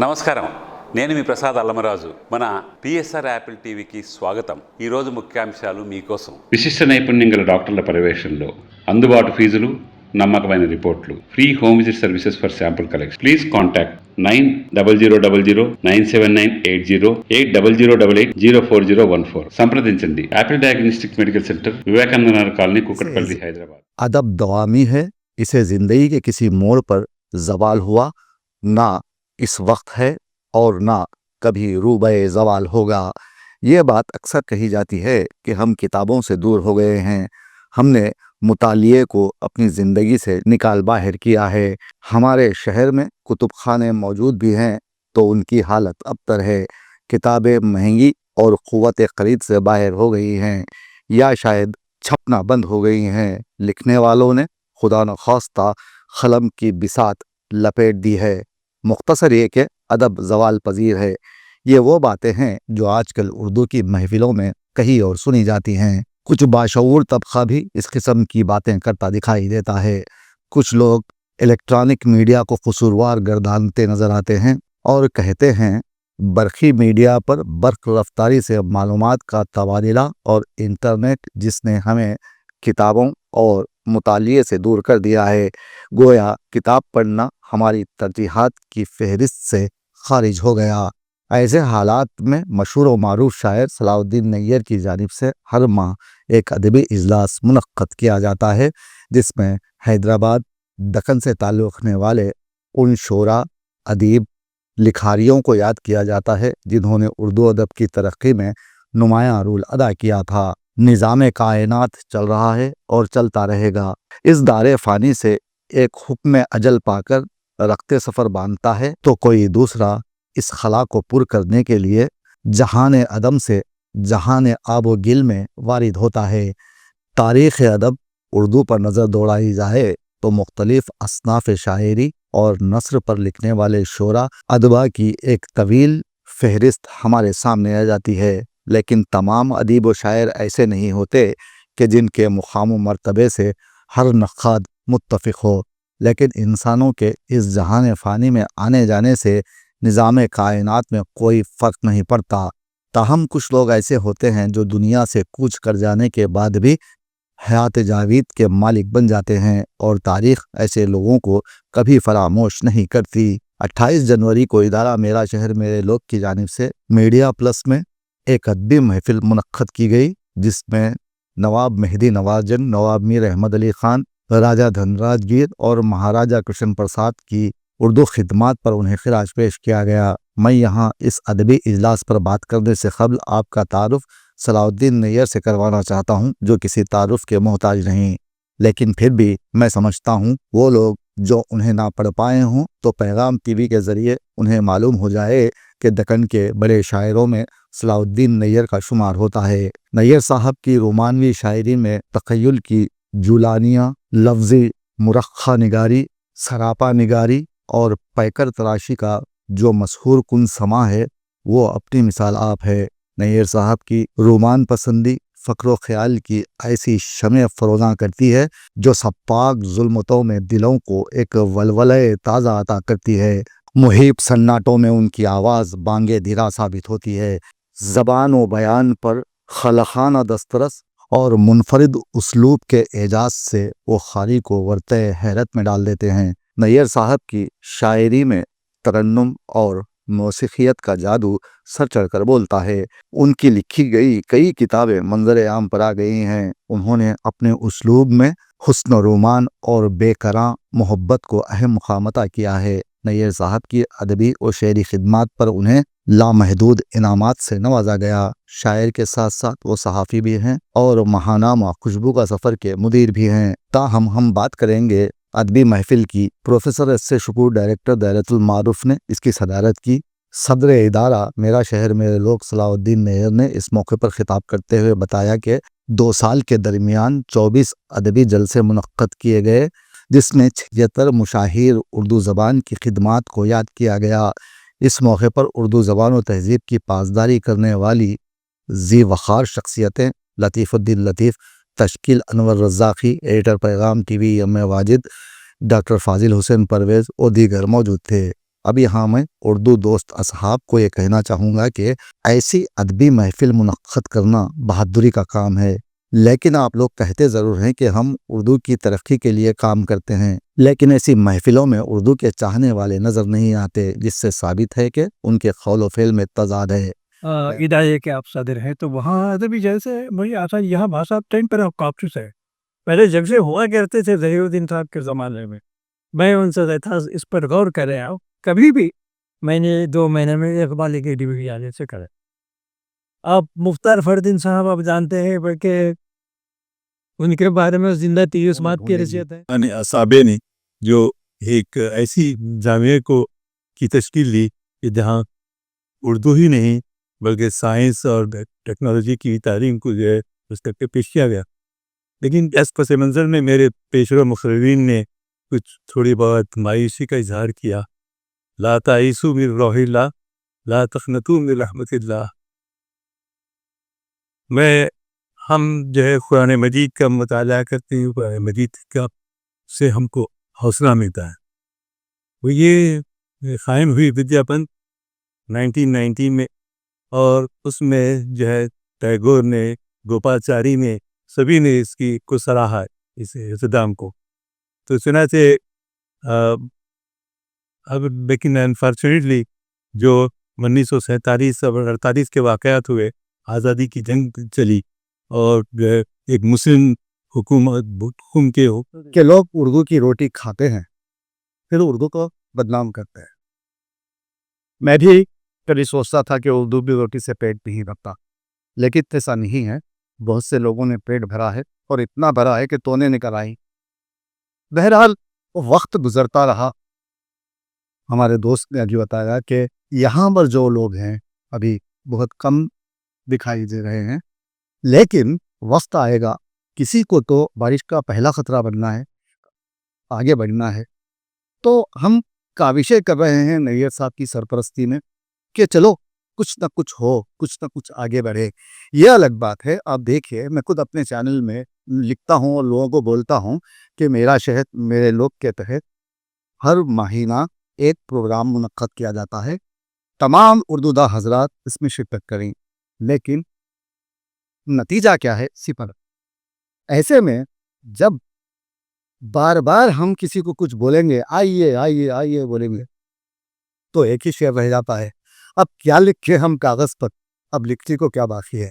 నమస్కారం. నేను మీ ప్రసాద్ అల్లమరాజు. మన పిఎస్ఆర్ యాపిల్ టీవీకి స్వాగతం. ఈరోజు ముఖ్యాంశాలు మీకోసం. విశిష్ట నైపుణ్యం గల డాక్టర్ల పర్యవేక్షణలో అందుబాటు ఫీజులు, నమ్మకమైన రిపోర్ట్లు, free home visit services for sample collection. Please contact 9000 97980 8008804014. సంప్రదించండి. Apple diagnostic medical centre, Vivekananda Nagar colony, Kukatpally, Hyderabad. अदब दवामी है, इसे जिंदगी के किसी मोड़ पर जवाल हुआ, ना इस वक्त है और ना कभी रूबे जवाल होगा। ये बात अक्सर कही जाती है कि हम किताबों से दूर हो गए हैं, हमने मुतालिए को अपनी ज़िंदगी से निकाल बाहर किया है। हमारे शहर में कुतुब खाने मौजूद भी हैं तो उनकी हालत अबतर है। किताबें महंगी और क़ुव्वत ख़रीद से बाहर हो गई हैं या शायद छपना बंद हो गई हैं। लिखने वालों ने खुदा न खास्ता कलम की बिसात लपेट दी है। मुख्तसर ये कि अदब जवाल पजीर है। ये वो बातें हैं जो आजकल उर्दू की महफिलों में कही और सुनी जाती हैं। कुछ बाशऊर तबका भी इस किस्म की बातें करता दिखाई देता है। कुछ लोग इलेक्ट्रॉनिक मीडिया को कसूरवार गर्दानते नजर आते हैं और कहते हैं बरखी मीडिया पर बर्क रफ्तारी से मालूमात का तबादला और इंटरनेट जिसने हमें किताबों और मुतालिए से दूर कर दिया है। गोया किताब पढ़ना हमारी तरजीहात की फहरिस्त से खारिज हो गया। ऐसे हालात में मशहूर व मारूफ शायर सलाउद्दीन नैयर की जानिब से हर माह एक अदबी इजलास मुनक्कद किया जाता है, जिसमें हैदराबाद दक्कन से ताल्लुक़ रखने वाले उन शोरा, अदीब, लिखारियों को याद किया जाता है जिन्होंने उर्दू अदब की तरक्की में नुमायाँ रोल अदा किया था। निज़ाम कायनात चल रहा है और चलता रहेगा। इस दारे फ़ानी से एक हुक्म अजल पाकर रखते सफ़र बांधता है तो कोई दूसरा इस खला को पुर करने के लिए जहान अदम से जहान आबो गिल में वारिद होता है। तारीख़ अदब उर्दू पर नज़र दौड़ाई जाए तो मुख्तलिफ असनाफ़ शायरी और नस्र पर लिखने वाले शोरा अदबा की एक तवील फहरिस्त हमारे सामने आ जाती है। लेकिन तमाम अदीब व शायर ऐसे नहीं होते कि जिनके मुकाम मर्तबे से हर नक़ाद मुत्तफ़िक़ हो। लेकिन इंसानों के इस जहान फ़ानी में आने जाने से निज़ाम कायनात में कोई फ़र्क नहीं पड़ता। ताहम कुछ लोग ऐसे होते हैं जो दुनिया से कूच कर जाने के बाद भी हयात जावीद के मालिक बन जाते हैं और तारीख़ ऐसे लोगों को कभी फरामोश नहीं करती। 28 जनवरी को इदारा मेरा शहर मेरे लोग की जानिब से मीडिया प्लस में एक अदबी महफिल मुनक्कद की गई, जिसमें नवाब मेहदी नवाजन, नवाब मीर अहमद अली ख़ान, राजा धनराज गिर और महाराजा कृष्ण प्रसाद की उर्दू खिदमात पर उन्हें खिराज पेश किया गया। मैं यहाँ इस अदबी इजलास पर बात करने से कबल आपका तारुफ सलाउद्दीन नैयर से करवाना चाहता हूँ, जो किसी तारुफ के मोहताज नहीं। लेकिन फिर भी मैं समझता हूँ वो लोग जो उन्हें ना पढ़ पाए हों तो पैगाम टीवी के ज़रिए उन्हें मालूम हो जाए कि दक्कन के बड़े शायरों में सलाउद्दीन नैयर का शुमार होता है। नैयर साहब की रोमानवी शायरी में तख़य्युल की जुलानियाँ, लफ्ज़ी मुरख्खा निगारी, सरापा निगारी और पैकर तराशी का जो मशहूर कुन समा है वो अपनी मिसाल आप है। नैयर साहब की रोमान पसंदी फ़क्र ख्याल की ऐसी शमे फ़रोज़ां करती है जो सप्पाक ज़ुल्मतों में दिलों को एक वलवले ताज़ा अता करती है। मुहीब सन्नाटों में उनकी आवाज़ बांगे धिरा साबित होती है। ज़बान व बयान पर खलखाना दस्तरस और मुनफरिद उसलूब के एजाज़ से वो ख़ारी को वर्ते हैरत में डाल देते हैं। नैयर साहब की शायरी में तरन्नुम और मौसीक़ियत का जादू सर चढ़कर बोलता है। उनकी लिखी गई कई किताबें मंजर आम पर आ गई हैं। उन्होंने अपने उसलूब में हुस्न रोमान और बेकरां मोहब्बत को अहम मुकाम अता किया है। नैयर साहब की अदबी और शेरी खिदमात पर उन्हें लामहदूद इनामात से नवाजा गया। शायर के साथ साथ वो सहाफ़ी भी हैं और महानामा खुशबू का सफ़र के मुदीर भी हैं। ताहम हम बात करेंगे अदबी महफिल की। Professor S A Shakoor, director Dairatul Maarif ने इसकी सदारत की। सदर इदारा मेरा शहर मेरे लोग सलाउद्दीन नैयर ने इस मौके पर खिताब करते हुए बताया कि 2 साल के दरमियान 24 अदबी जलसे मुनक्कद किए गए, जिसमें 76 मुशाहिर उर्दू ज़बान की खिदमात को याद किया गया। इस मौके पर उर्दू ज़बान और तहज़ीब की पासदारी करने वाली ज़ी वक़ार शख्सियतें Latifuddin Latif, Tashkeel Anwar Razaqi, editor Paigham TV M A Wajid, doctor Fazil Hussain Parvez और दीगर मौजूद थे। अब यहाँ मैं उर्दू दोस्त असहाब को ये कहना चाहूँगा कि ऐसी अदबी महफिल मुनक्कद करना बहादुरी का काम है। लेकिन आप लोग कहते ज़रूर हैं कि हम उर्दू की तरक्की के लिए काम करते हैं, लेकिन ऐसी महफिलों में उर्दू के चाहने वाले नज़र नहीं आते, जिससे साबित है कि उनके खौल व फेल में तजाद है। इदारे के आप सदर हैं, तो वहाँ अदबी जैसे मुझे आता है, यहाँ भाषा टाइम पर काप्चुस है। पहले जब से हुआ करते थे ज़हीरुद्दीन साहब के ज़माने में, मैं उनसे रहता इस पर गौर कर रहा हूँ। कभी भी मैंने 2 महीने में इकबाल की डिग्री आने से करे। अब मुख्तार फरदीन साहब आप जानते हैं, बल्कि उनके बारे में जिंदा तीसमात की रसियत है। अने असाबे ने जो एक ऐसी जामिया को की तश्कील दी कि जहाँ उर्दू ही नहीं बल्कि साइंस और टेक्नोलॉजी की तालीम को जो है उस करके पेश किया गया। लेकिन इस पस मंज़र में मेरे पेशवा मुखर्रीन ने कुछ थोड़ी बहुत मायूसी का इजहार किया। ला ताइसु मिन रौहिल्लाह, ला तक़नतू मिन रहमतिल्लाह। हम जो है कुरान मजीद का मुताला करते हैं, कुरान मजीद का से हमको हौसला मिलता है। वो ये क़ायम हुई विद्यापन 1919 में, और उसमें जो है टैगोर ने, गोपालचारी ने, सभी ने इसकी को सराहा, इस इक़्तिदाम को। तो चुनांचे अब लेकिन अनफॉर्चुनेटली जो 1947 और 48 के वाक़यात हुए, आज़ादी की जंग चली, और जो है एक मुस्लिम हुकूम कि लोग उर्दू की रोटी खाते हैं फिर उर्दू को बदनाम करते हैं। मैं भी कभी सोचता था कि उर्दू की रोटी से पेट नहीं भरता, लेकिन ऐसा नहीं है। बहुत से लोगों ने पेट भरा है, और इतना भरा है कि तोने निकल आई। बहरहाल वक्त गुजरता रहा। हमारे दोस्त ने अभी बताया कि यहाँ पर जो लोग हैं अभी बहुत कम दिखाई दे रहे हैं, लेकिन वक्त आएगा, किसी को तो बारिश का पहला खतरा बनना है, आगे बढ़ना है। तो हम काविशें कर रहे हैं नैयर साहब की सरपरस्ती में कि चलो कुछ ना कुछ हो, कुछ ना कुछ आगे बढ़े। ये अलग बात है। आप देखिए, मैं खुद अपने चैनल में लिखता हूँ और लोगों को बोलता हूँ कि मेरा शहर मेरे लोग के तहत हर महीना एक प्रोग्राम मुनक्कद किया जाता है। तमाम उर्दूदा हजरात इसमें शिरकत करें, लेकिन नतीजा क्या है? सिफर। ऐसे में जब बार बार हम किसी को कुछ बोलेंगे, आइए आइए आइए बोलेंगे, तो एक ही शेर रह जाता है। अब क्या लिखे हम कागज़ पर? अब लिखने को क्या बाकी है?